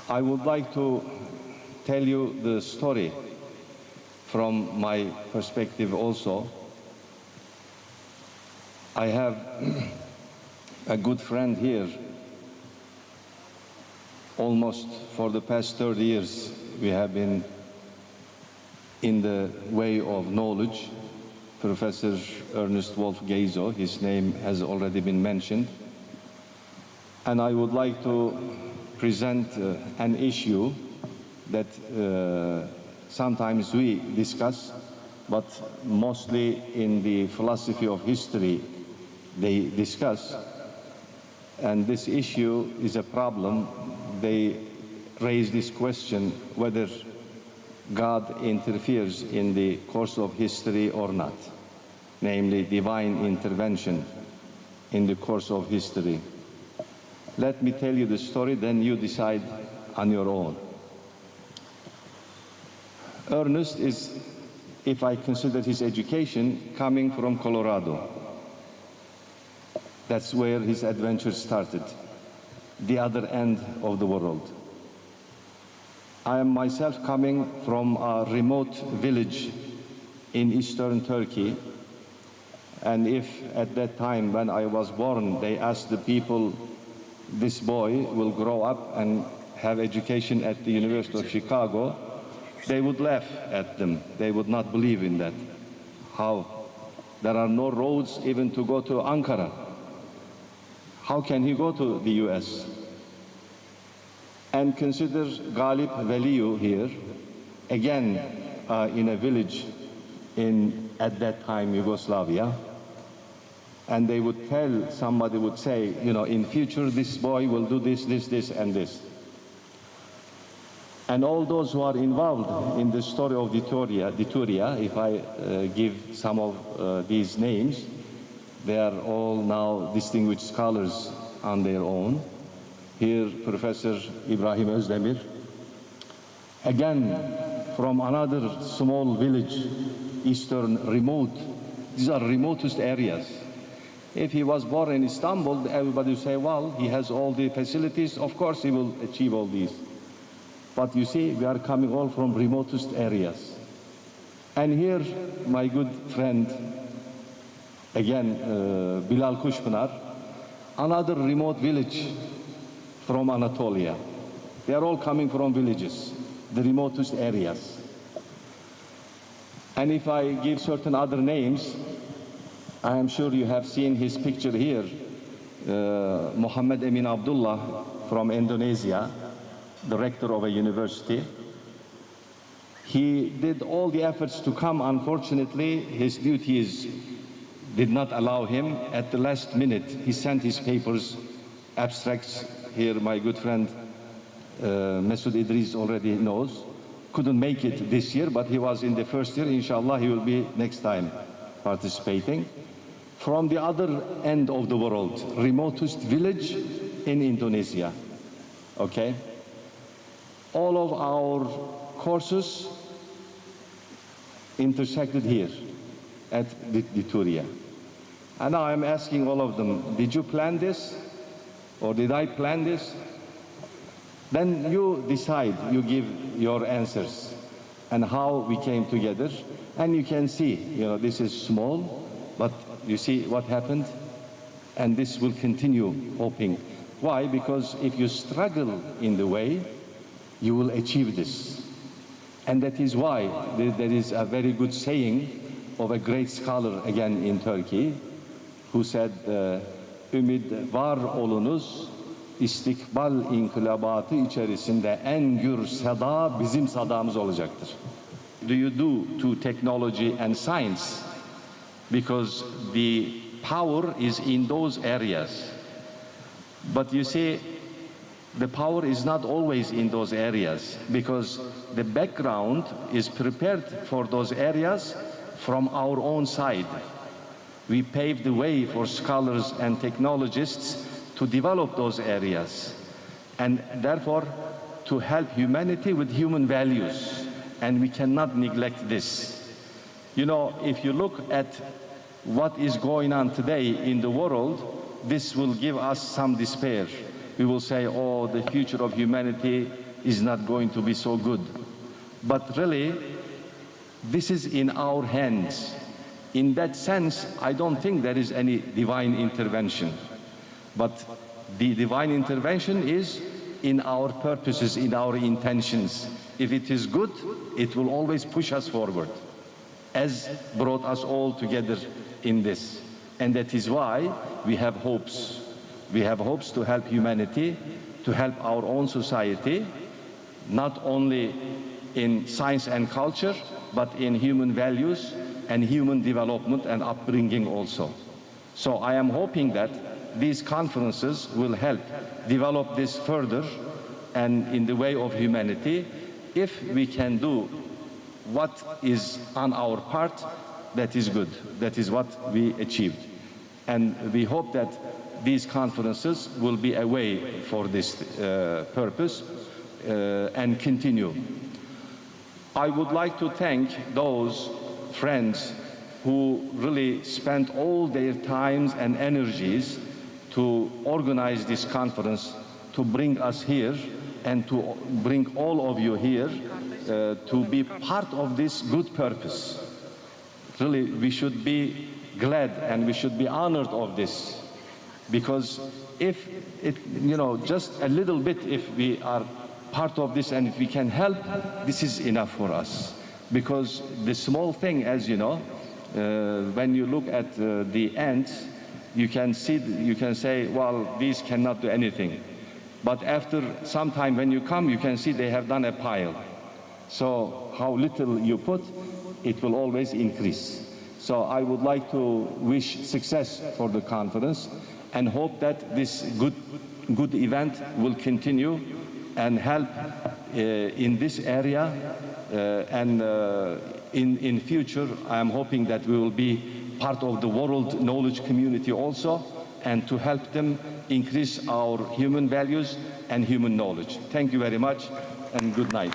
I would like to tell you the story from my perspective also. I have a good friend here. Almost for the past 30 years, we have been in the way of knowledge. Professor Ernest Wolf Geisel, his name has already been mentioned. And I would like to present an issue that sometimes we discuss, but mostly in the philosophy of history they discuss. And this issue is a problem. They raise this question whether God interferes in the course of history or not, namely divine intervention in the course of history. Let me tell you the story, then you decide on your own. Ernest is, if I consider his education, coming from Colorado. That's where his adventure started, the other end of the world. I am myself coming from a remote village in eastern Turkey, and if at that time when I was born they asked the people, this boy will grow up and have education at the University of Chicago, they would laugh at them. They would not believe in that. How? There are no roads even to go to Ankara. How can he go to the US? And consider Galip Veliu here, again in a village in, at that time, Yugoslavia. And they would tell, somebody would say, you know, in future this boy will do this, this, this, and this. And all those who are involved in the story of Dituria, if I give some of these names, they are all now distinguished scholars on their own. Here, Professor Ibrahim Özdemir, again from another small village, eastern remote. These are remotest areas. If he was born in Istanbul, everybody would say, well, he has all the facilities, of course he will achieve all these. But you see, we are coming all from remotest areas. And here, my good friend, again, Bilal Kuşpınar, another remote village from Anatolia. They are all coming from villages, the remotest areas. And if I give certain other names, I am sure you have seen his picture here, Muhammad Emin Abdullah from Indonesia, the rector of a university. He did all the efforts to come. Unfortunately, his duties did not allow him. At the last minute, he sent his papers, abstracts. Here, my good friend Mesut Idris already knows. Couldn't make it this year, but he was in the first year. Inshallah, he will be next time participating. From the other end of the world, remotest village in Indonesia. Okay? All of our courses intersected here at Dituria. And now I'm asking all of them, did you plan this? Or did I plan this? Then you decide, you give your answers and how we came together. And you can see, you know, this is small, but you see what happened? And this will continue hoping. Why? Because if you struggle in the way, you will achieve this. And that is why there is a very good saying of a great scholar again in Turkey, who said, ümid var olunuz, istikbal inkılabatı içerisinde en gür sada bizim sadamız olacaktır. Do you do to technology and science? Because the power is in those areas. But you see, the power is not always in those areas, because the background is prepared for those areas from our own side. We paved the way for scholars and technologists to develop those areas, and therefore to help humanity with human values. And we cannot neglect this. You know, if you look at what is going on today in the world, this will give us some despair. we will say, oh, the future of humanity is not going to be so good. But really, this is in our hands. In that sense, I don't think there is any divine intervention. But the divine intervention is in our purposes, in our intentions. If it is good, it will always push us forward, as brought us all together in this. And that is why we have hopes. We have hopes to help humanity, to help our own society, not only in science and culture, but in human values and human development and upbringing also. So I am hoping that these conferences will help develop this further and in the way of humanity. If we can do what is on our part, that is good. That is what we achieved. And we hope that these conferences will be a way for this purpose and continue. I would like to thank those friends who really spent all their times and energies to organize this conference, to bring us here and to bring all of you here to be part of this good purpose. Really, we should be glad and we should be honored of this, because if it, just a little bit, if we are part of this and if we can help, this is enough for us. Because the small thing, as you know, when you look at the ants, you can say, well, these cannot do anything. But after some time when you come, you can see they have done a pile. So how little you put, it will always increase. So I would like to wish success for the conference and hope that this good event will continue and help in this area. And in future, I am hoping that we will be part of the world knowledge community also, and to help them increase our human values and human knowledge. Thank you very much, and good night.